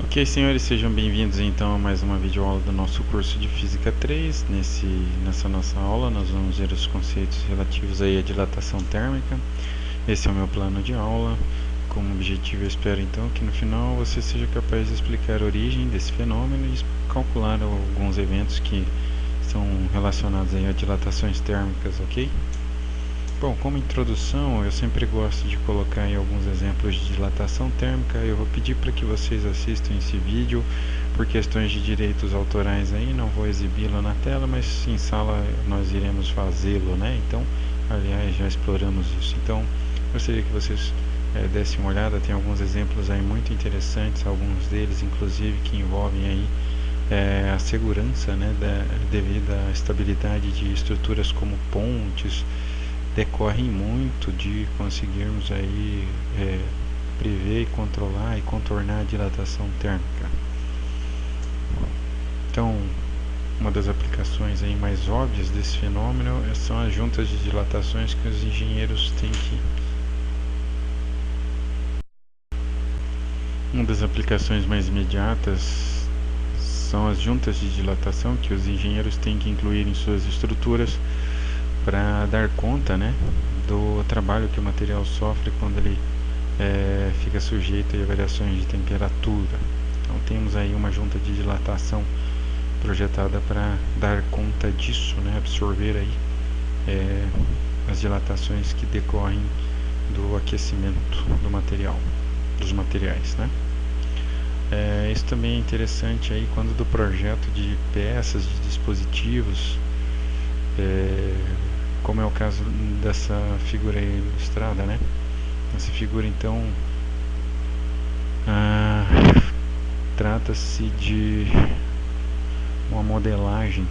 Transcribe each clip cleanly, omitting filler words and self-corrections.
Ok, senhores, sejam bem-vindos então a mais uma videoaula do nosso curso de Física 3. Nessa nossa aula nós vamos ver os conceitos relativos aí à dilatação térmica. Esse é o meu plano de aula. Como objetivo, eu espero então que no final você seja capaz de explicar a origem desse fenômeno e calcular alguns eventos que são relacionados aí a dilatações térmicas, ok? Bom, como introdução, eu sempre gosto de colocar aí alguns exemplos de dilatação térmica. Eu vou pedir para que vocês assistam esse vídeo por questões de direitos autorais aí, não vou exibi-lo na tela, mas em sala nós iremos fazê-lo, né? Então, aliás, já exploramos isso. Então, gostaria que vocês dessem uma olhada, tem alguns exemplos aí muito interessantes, alguns deles inclusive que envolvem aí a segurança, né, devido à estabilidade de estruturas como pontes, decorrem muito de conseguirmos aí prever, controlar e contornar a dilatação térmica. Então, uma das aplicações aí mais óbvias desse fenômeno são as juntas de dilatações que os engenheiros têm que... Uma das aplicações mais imediatas são as juntas de dilatação que os engenheiros têm que incluir em suas estruturas para dar conta, né, do trabalho que o material sofre quando ele fica sujeito a variações de temperatura. Então temos aí uma junta de dilatação projetada para dar conta disso, né, absorver aí as dilatações que decorrem do aquecimento do material, dos materiais, né. Isso também é interessante aí quando do projeto de peças, de dispositivos, como é o caso dessa figura aí ilustrada, né? Essa figura então trata-se de uma modelagem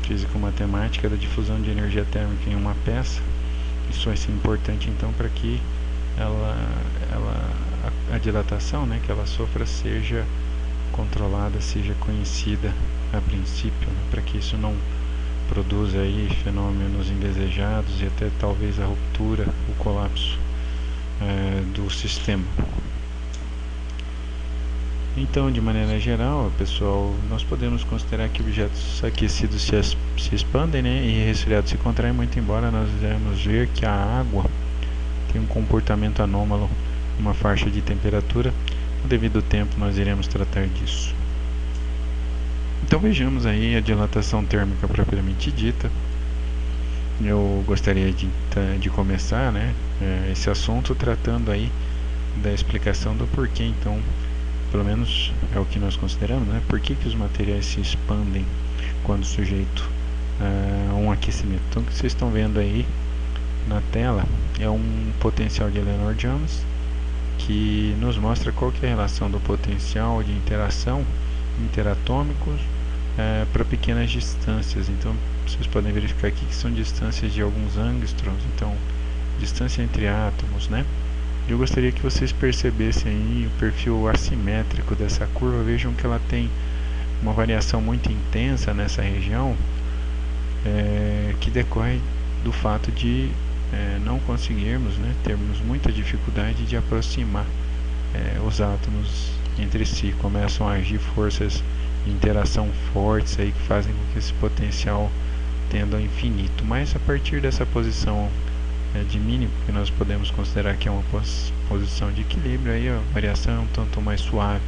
físico-matemática da difusão de energia térmica em uma peça. Isso vai ser importante então para que a dilatação, né, que ela sofra seja controlada, seja conhecida a princípio, né, para que isso não produza aí fenômenos indesejados e até talvez a ruptura, o colapso do sistema. Então, de maneira geral, pessoal, nós podemos considerar que objetos aquecidos se expandem, né, e resfriados se contraem, muito embora nós devemos ver que a água tem um comportamento anômalo, uma faixa de temperatura. No devido tempo nós iremos tratar disso. Então vejamos aí a dilatação térmica propriamente dita. Eu gostaria de começar, né, esse assunto tratando aí da explicação do porquê, então, pelo menos é o que nós consideramos, né, por que os materiais se expandem quando sujeito a um aquecimento. Então o que vocês estão vendo aí na tela é um potencial de Lennard-Jones que nos mostra qual que é a relação do potencial de interação interatômicos para pequenas distâncias. Então vocês podem verificar aqui que são distâncias de alguns angstroms, então distância entre átomos, né? Eu gostaria que vocês percebessem aí o perfil assimétrico dessa curva. Vejam que ela tem uma variação muito intensa nessa região, que decorre do fato de não conseguirmos, né, termos muita dificuldade de aproximar os átomos entre si. Começam a agir forças de interação fortes aí que fazem com que esse potencial tenda ao infinito. Mas a partir dessa posição de mínimo, que nós podemos considerar que é uma posição de equilíbrio, aí a variação é um tanto mais suave.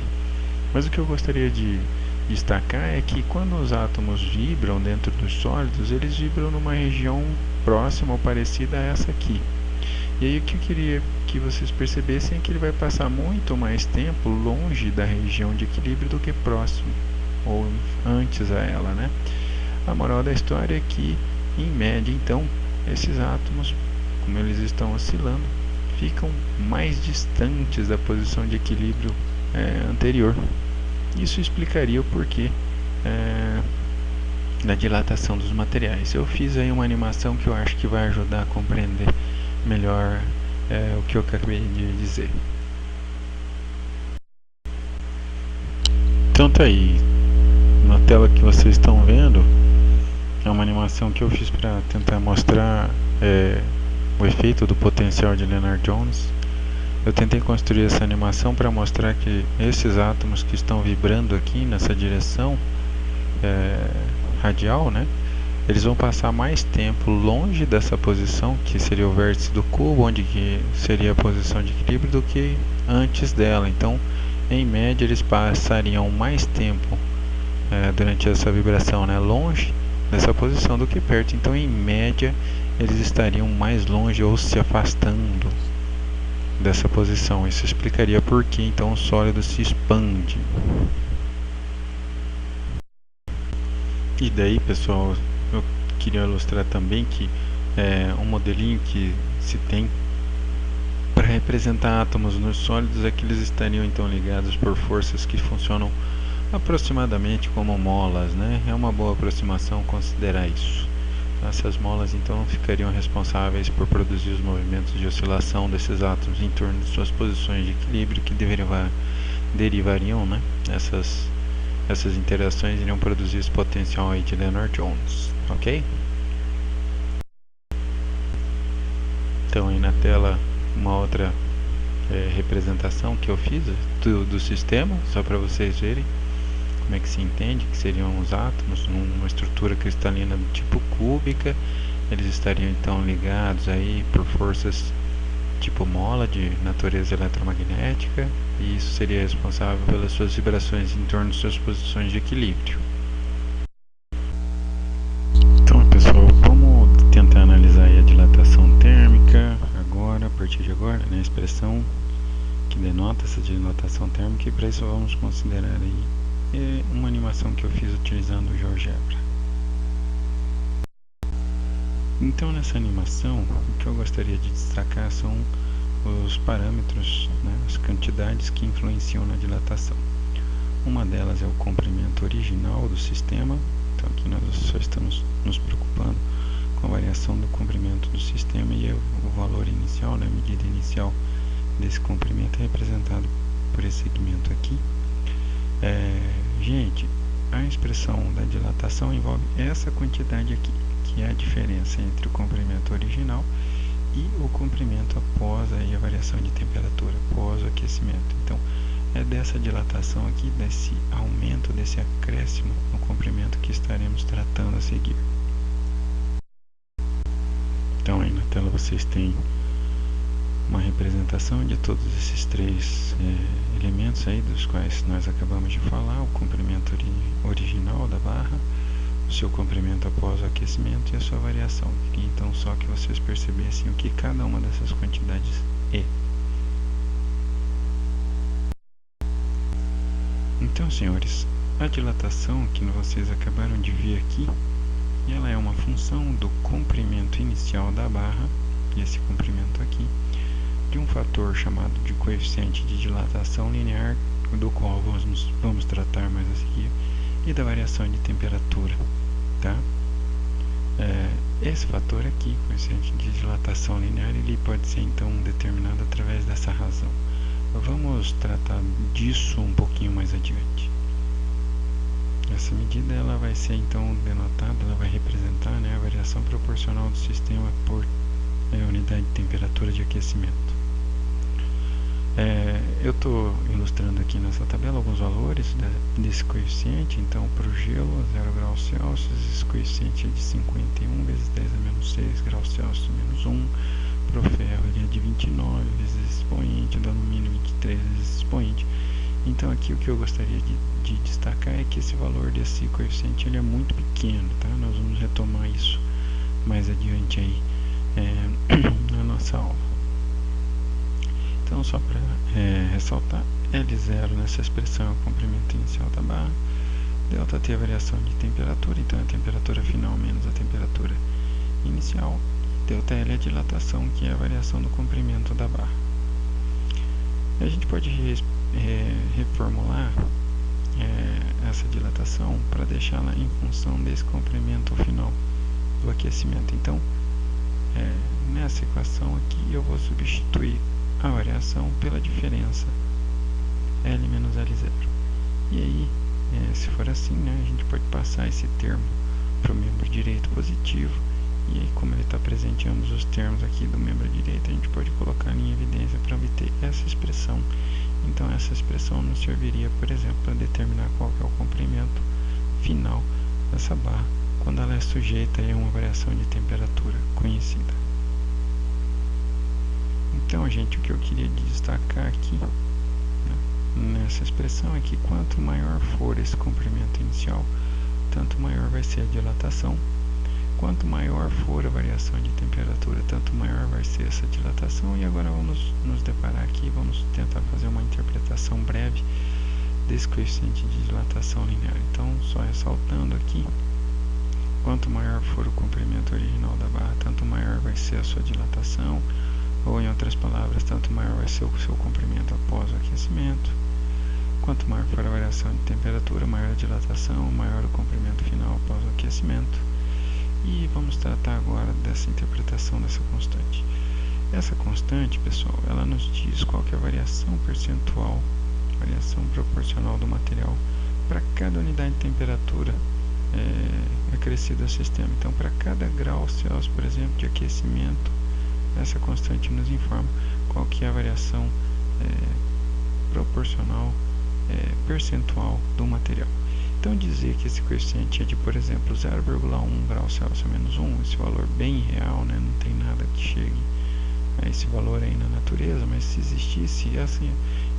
Mas o que eu gostaria de destacar é que quando os átomos vibram dentro dos sólidos, eles vibram numa região próxima ou parecida a essa aqui. E aí o que eu queria que vocês percebessem é que ele vai passar muito mais tempo longe da região de equilíbrio do que próximo, ou antes a ela, né? A moral da história é que, em média, então, esses átomos, como eles estão oscilando, ficam mais distantes da posição de equilíbrio anterior. Isso explicaria o porquê da dilatação dos materiais. Eu fiz aí uma animação que eu acho que vai ajudar a compreender melhor o que eu acabei de dizer. Então tá aí, na tela que vocês estão vendo, é uma animação que eu fiz para tentar mostrar o efeito do potencial de Lennard-Jones. Eu tentei construir essa animação para mostrar que esses átomos que estão vibrando aqui nessa direção radial, né, eles vão passar mais tempo longe dessa posição, que seria o vértice do cubo, onde que seria a posição de equilíbrio, do que antes dela. Então, em média, eles passariam mais tempo durante essa vibração, né, longe dessa posição do que perto. Então, em média, eles estariam mais longe ou se afastando dessa posição. Isso explicaria por que então o sólido se expande. E daí, pessoal, eu queria ilustrar também que um modelinho que se tem para representar átomos nos sólidos é que eles estariam então ligados por forças que funcionam aproximadamente como molas, né? É uma boa aproximação considerar isso. Essas molas então ficariam responsáveis por produzir os movimentos de oscilação desses átomos em torno de suas posições de equilíbrio, que derivariam, né? Essas interações iriam produzir esse potencial aí de Lennard-Jones, ok? Então aí na tela uma outra representação que eu fiz do sistema, só para vocês verem como é que se entende que seriam os átomos numa estrutura cristalina do tipo cúbica. Eles estariam então ligados aí por forças tipo mola de natureza eletromagnética, e isso seria responsável pelas suas vibrações em torno de suas posições de equilíbrio. Então, pessoal, vamos tentar analisar aí a dilatação térmica agora, a partir de agora, né, a expressão que denota essa dilatação térmica, e para isso vamos considerar aí uma animação que eu fiz utilizando o GeoGebra. Então, nessa animação, o que eu gostaria de destacar são os parâmetros, né, as quantidades que influenciam na dilatação. Uma delas é o comprimento original do sistema. Então aqui nós só estamos nos preocupando com a variação do comprimento do sistema, e o valor inicial, né, a medida inicial desse comprimento é representado por esse segmento aqui. Gente, a expressão da dilatação envolve essa quantidade aqui, que é a diferença entre o comprimento original e o comprimento após aí a variação de temperatura, após o aquecimento. Então, é dessa dilatação aqui, desse aumento, desse acréscimo no comprimento que estaremos tratando a seguir. Então, aí na tela vocês têm uma representação de todos esses três elementos aí dos quais nós acabamos de falar: o comprimento original da barra, o seu comprimento após o aquecimento e a sua variação. Então, só que vocês percebessem o que cada uma dessas quantidades é. Então, senhores, a dilatação que vocês acabaram de ver aqui, ela é uma função do comprimento inicial da barra, esse comprimento aqui, de um fator chamado de coeficiente de dilatação linear, do qual vamos tratar mais a seguir, e da variação de temperatura, tá? Esse fator aqui, coeficiente de dilatação linear, ele pode ser então determinado através dessa razão. Vamos tratar disso um pouquinho mais adiante. Essa medida ela vai ser então denotada, ela vai representar, né, a variação proporcional do sistema por unidade de temperatura de aquecimento. Eu estou ilustrando aqui nessa tabela alguns valores desse coeficiente. Então, para o gelo, 0 graus Celsius, esse coeficiente é de 51 vezes 10 a menos 6 graus Celsius menos 1. Para o ferro, ele é de 29 vezes expoente, do alumínio 23 vezes expoente. Então, aqui o que eu gostaria de destacar é que esse valor desse coeficiente ele é muito pequeno, tá? Nós vamos retomar isso mais adiante aí na nossa aula. Então, só para ressaltar, L0 nessa expressão é o comprimento inicial da barra, ΔT é a variação de temperatura, então é a temperatura final menos a temperatura inicial, ΔL é a dilatação, que é a variação do comprimento da barra. A gente pode reformular essa dilatação para deixá-la em função desse comprimento final do aquecimento. Então, nessa equação aqui eu vou substituir a variação pela diferença L menos L0. E aí, se for assim, né, a gente pode passar esse termo para o membro direito positivo E aí, como ele está presente em ambos os termos aqui do membro direito, a gente pode colocar em evidência para obter essa expressão. Então essa expressão nos serviria, por exemplo, para determinar qual que é o comprimento final dessa barra, quando ela é sujeita a uma variação de temperatura conhecida. Então, gente, o que eu queria destacar aqui, né, nessa expressão é que quanto maior for esse comprimento inicial, tanto maior vai ser a dilatação. Quanto maior for a variação de temperatura, tanto maior vai ser essa dilatação. E agora vamos nos deparar aqui, vamos tentar fazer uma interpretação breve desse coeficiente de dilatação linear. Então, só ressaltando aqui, quanto maior for o comprimento original da barra, tanto maior vai ser a sua dilatação, ou em outras palavras, tanto maior vai ser o seu comprimento após o aquecimento. Quanto maior for a variação de temperatura, maior a dilatação, maior o comprimento final após o aquecimento. E vamos tratar agora dessa interpretação dessa constante. Essa constante, pessoal, ela nos diz qual que é a variação percentual, variação proporcional do material para cada unidade de temperatura acrescida ao sistema. Então, para cada grau Celsius, por exemplo, de aquecimento, essa constante nos informa qual que é a variação proporcional percentual do material. Então, dizer que esse coeficiente é de, por exemplo, 0,1 grau Celsius a menos 1, esse valor bem real, né, não tem nada que chegue a esse valor aí na natureza, mas se existisse, essa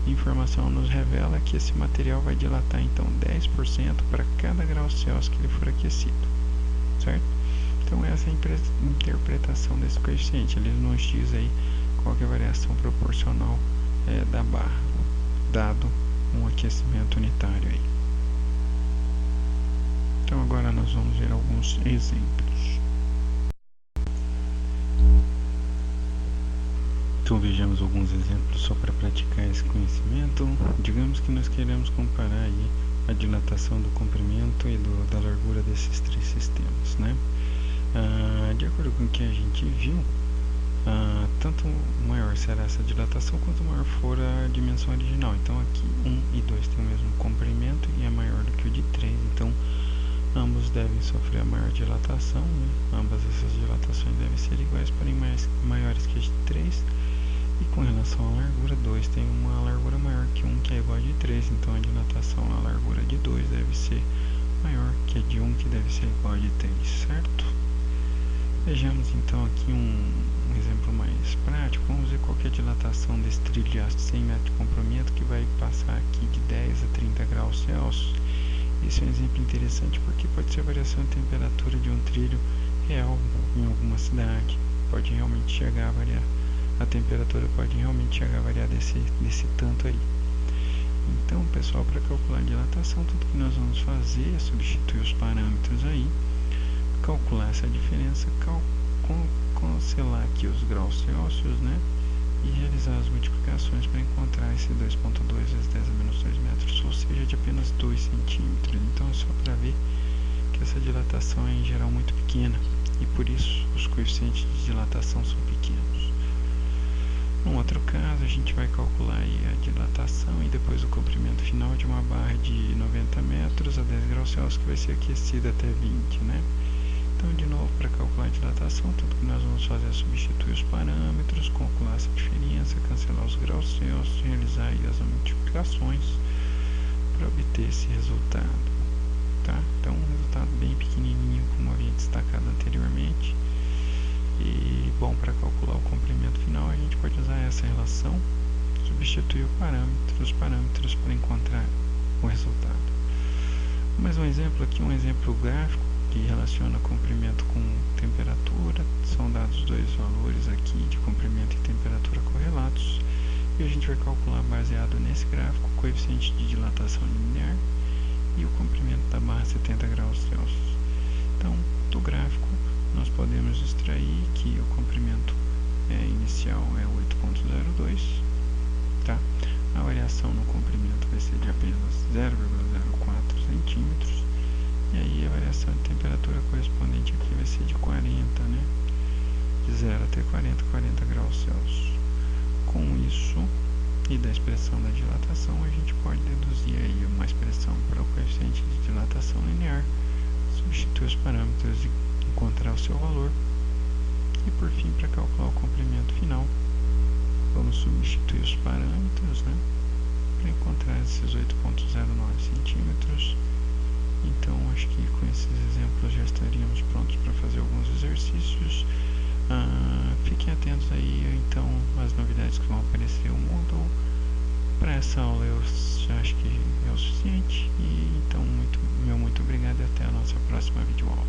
informação nos revela que esse material vai dilatar, então, 10% para cada grau Celsius que ele for aquecido, certo? Então, essa é a interpretação desse coeficiente. Ele nos diz aí qual que é a variação proporcional da barra, dado um aquecimento unitário aí. Então agora nós vamos ver alguns exemplos. Então vejamos alguns exemplos só para praticar esse conhecimento. Digamos que nós queremos comparar aí a dilatação do comprimento e da largura desses três sistemas, né? De acordo com o que a gente viu, tanto maior será essa dilatação quanto maior for a dimensão original. Então aqui 1 e 2 tem o mesmo comprimento e é maior do que o de 3, então ambos devem sofrer a maior dilatação, né? Ambas essas dilatações devem ser iguais, porém maiores que a de 3. E com relação à largura, 2 tem uma largura maior que 1, que é igual a de 3. Então a dilatação na largura de 2 deve ser maior que a de 1, que deve ser igual a de 3, certo? Vejamos então aqui um exemplo mais prático. Vamos ver qual que é a dilatação desse trilho de aço de 100 metros de comprimento, que vai passar aqui de 10 a 30 graus Celsius. Esse é um exemplo interessante porque pode ser a variação de temperatura de um trilho real em alguma cidade. Pode realmente chegar a variar. A temperatura pode realmente chegar a variar desse tanto aí. Então, pessoal, para calcular a dilatação, tudo que nós vamos fazer é substituir os parâmetros aí, calcular essa diferença, cancelar aqui os graus Celsius, né? E realizar as multiplicações para encontrar esse 2,2 vezes 10 a menos 2 metros, ou seja, de apenas 2 centímetros. Então é só para ver que essa dilatação é em geral muito pequena e por isso os coeficientes de dilatação são pequenos. Num outro caso, a gente vai calcular aí a dilatação e depois o comprimento final de uma barra de 90 metros a 10 graus Celsius que vai ser aquecida até 20, né? Então, de novo, para calcular a dilatação, tudo que nós vamos fazer é substituir os parâmetros, calcular essa diferença, cancelar os graus Celsius, realizar aí as multiplicações para obter esse resultado, tá? Então, um resultado bem pequenininho, como havia destacado anteriormente. E, bom, para calcular o comprimento final, a gente pode usar essa relação, substituir os parâmetros para encontrar o resultado. Mais um exemplo aqui, um exemplo gráfico que relaciona comprimento com temperatura. São dados dois valores aqui de comprimento e temperatura correlatos e a gente vai calcular baseado nesse gráfico o coeficiente de dilatação linear e o comprimento da barra 70 graus Celsius. Então, do gráfico nós podemos extrair que o comprimento inicial é 8,02, tá? A variação no comprimento vai ser de apenas 0,04 centímetros. E aí a variação de temperatura correspondente aqui vai ser de 40, né? De 0 até 40 graus Celsius. Com isso, e da expressão da dilatação, a gente pode deduzir aí uma expressão para o coeficiente de dilatação linear, substituir os parâmetros e encontrar o seu valor, E por fim, para calcular o comprimento final, vamos substituir os parâmetros, né, para encontrar esses 8,09 centímetros. Então, acho que com esses exemplos já estaríamos prontos para fazer alguns exercícios. Fiquem atentos aí, então, às novidades que vão aparecer no Moodle. Para essa aula eu já acho que é o suficiente. E então, muito obrigado e até a nossa próxima videoaula.